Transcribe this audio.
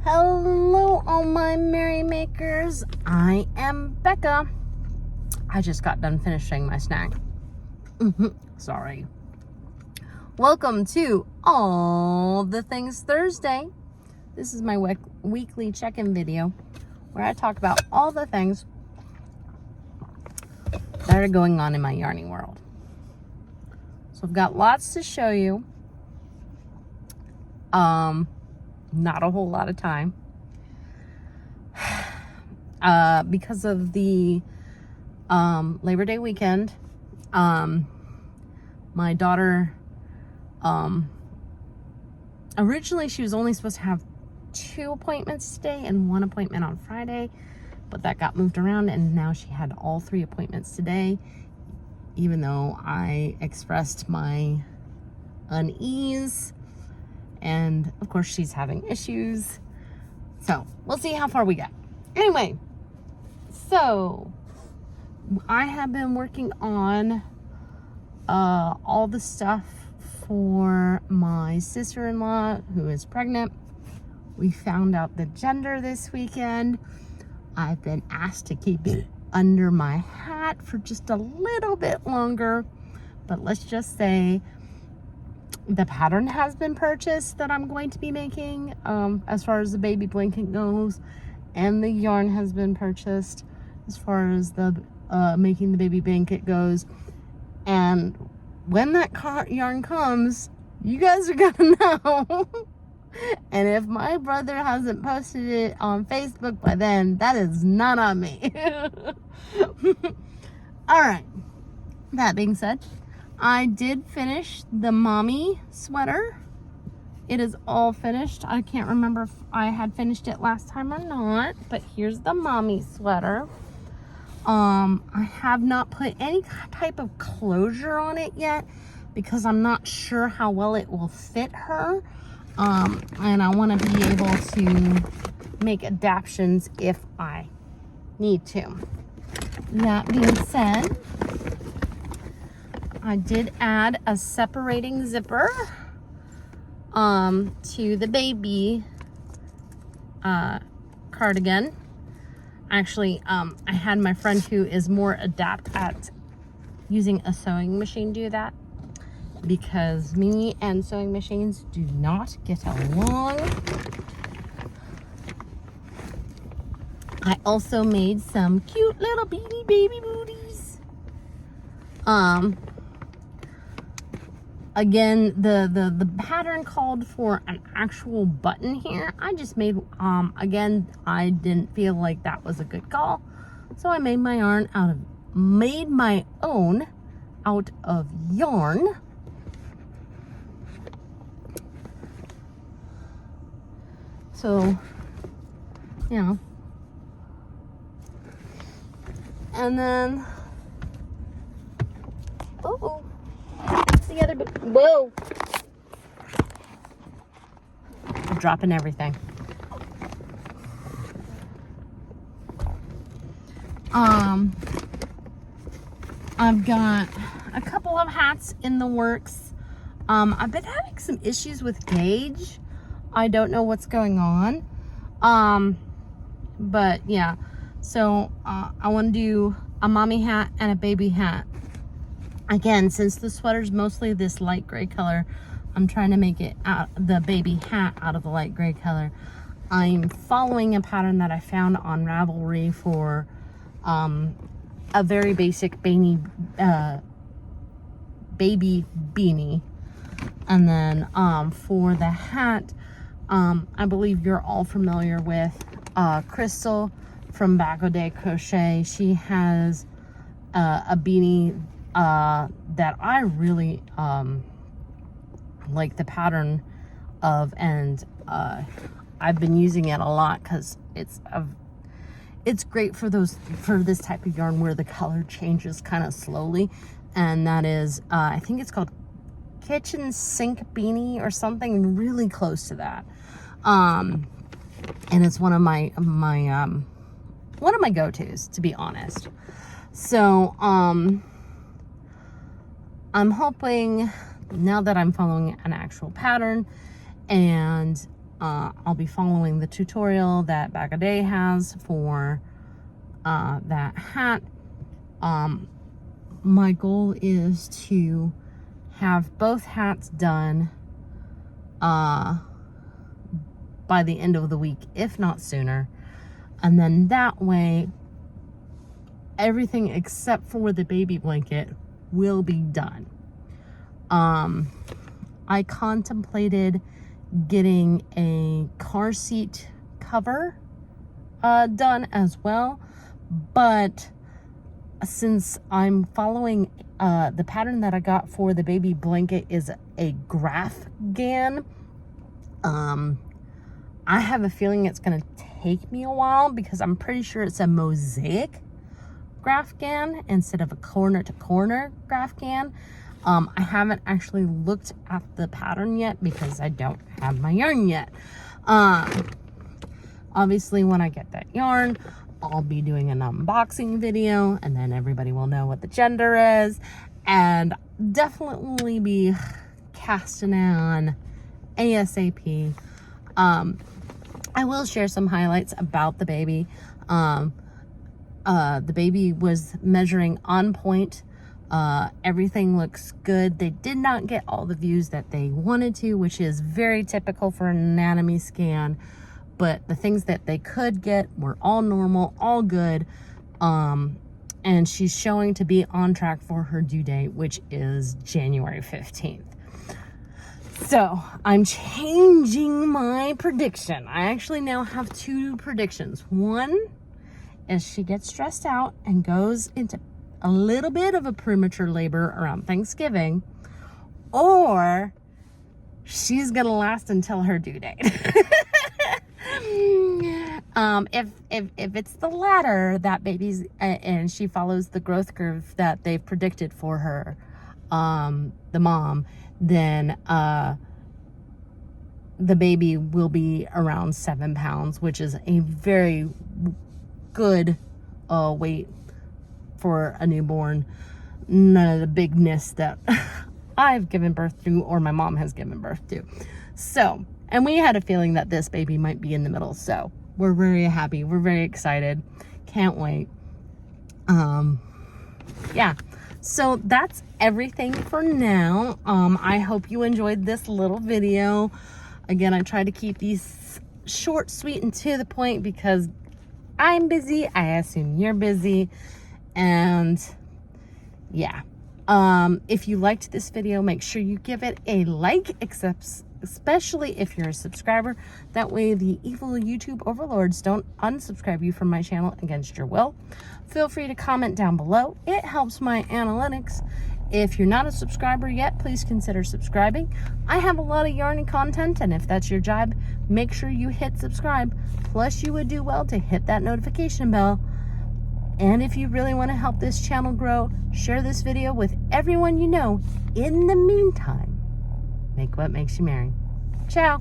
Hello, all my merrymakers. I am Becca. I just got done finishing my snack. Sorry. Welcome to All the Things Thursday. This is my weekly check-in video where I talk about all the things that are going on in my yarny world. So I've got lots to show you. Not a whole lot of time. Because of the Labor Day weekend, my daughter, originally she was only supposed to have 2 appointments today and 1 appointment on Friday, but that got moved around and now she had all 3 appointments today, even though I expressed my unease. And of course she's having issues. So we'll see how far we get. Anyway, so I have been working on all the stuff for my sister-in-law who is pregnant. We found out the gender this weekend. I've been asked to keep it under my hat for just a little bit longer, but let's just say the pattern has been purchased that I'm going to be making, as far as the baby blanket goes, and the yarn has been purchased as far as the making the baby blanket goes. And when that yarn comes, you guys are gonna know. And if my brother hasn't posted it on Facebook by then, that is not on me. All right, that being said, I did finish the mommy sweater. It is all finished. I can't remember if I had finished it last time or not, but here's the mommy sweater. I have not put any type of closure on it yet because I'm not sure how well it will fit her. And I want to be able to make adaptations if I need to. That being said, I did add a separating zipper to the baby cardigan. Actually, I had my friend who is more adept at using a sewing machine do that, because me and sewing machines do not get along. I also made some cute little beanie baby booties. Again, the pattern called for an actual button here. I just made, again, I didn't feel like that was a good call. So I made my own out of yarn. So, you know. And then, the other, whoa, I'm dropping everything. I've got a couple of hats in the works. I've been having some issues with gauge. I don't know what's going on. But yeah, so I want to do a mommy hat and a baby hat. Again, since the sweater's mostly this light gray color, I'm trying to make it the baby hat out of the light gray color. I'm following a pattern that I found on Ravelry for a very basic baby beanie. And then for the hat, I believe you're all familiar with Crystal from Bago de Crochet. She has a beanie that I really like the pattern of, and I've been using it a lot because it's great for this type of yarn where the color changes kind of slowly, and that is I think it's called Kitchen Sink Beanie or something really close to that, and it's one of my go-tos, to be honest. So I'm hoping, now that I'm following an actual pattern and I'll be following the tutorial that Bag a Day has for that hat. My goal is to have both hats done by the end of the week, if not sooner. And then that way, everything except for the baby blanket will be done. I contemplated getting a car seat cover done as well, but since I'm following the pattern that I got for the baby blanket is a graph gan, I have a feeling it's going to take me a while because I'm pretty sure it's a mosaic graph gan instead of a corner to corner graph gan. I haven't actually looked at the pattern yet because I don't have my yarn yet. Obviously when I get that yarn, I'll be doing an unboxing video and then everybody will know what the gender is, and definitely be casting on ASAP. I will share some highlights about the baby. The baby was measuring on point. Everything looks good. They did not get all the views that they wanted to, which is very typical for an anatomy scan, but the things that they could get were all normal, all good. And she's showing to be on track for her due date, which is January 15th. So I'm changing my prediction. I actually now have two predictions. One is she gets stressed out and goes into a little bit of a premature labor around Thanksgiving, or she's gonna last until her due date. If it's the latter, that baby's and she follows the growth curve that they've predicted for her, the mom, then the baby will be around 7 pounds, which is a very good weight for a newborn. None of the bigness that I've given birth to or my mom has given birth to. So, and we had a feeling that this baby might be in the middle. So we're very happy. We're very excited. Can't wait. Yeah. So that's everything for now. I hope you enjoyed this little video. Again, I try to keep these short, sweet, and to the point because I'm busy. I assume you're busy. And yeah, if you liked this video, make sure you give it a like, especially if you're a subscriber. That way the evil YouTube overlords don't unsubscribe you from my channel against your will. Feel free to comment down below. It helps my analytics. If you're not a subscriber yet, please consider subscribing. I have a lot of yarny content, and if that's your job, make sure you hit subscribe. Plus, you would do well to hit that notification bell. And if you really want to help this channel grow, share this video with everyone you know. In the meantime, make what makes you merry. Ciao.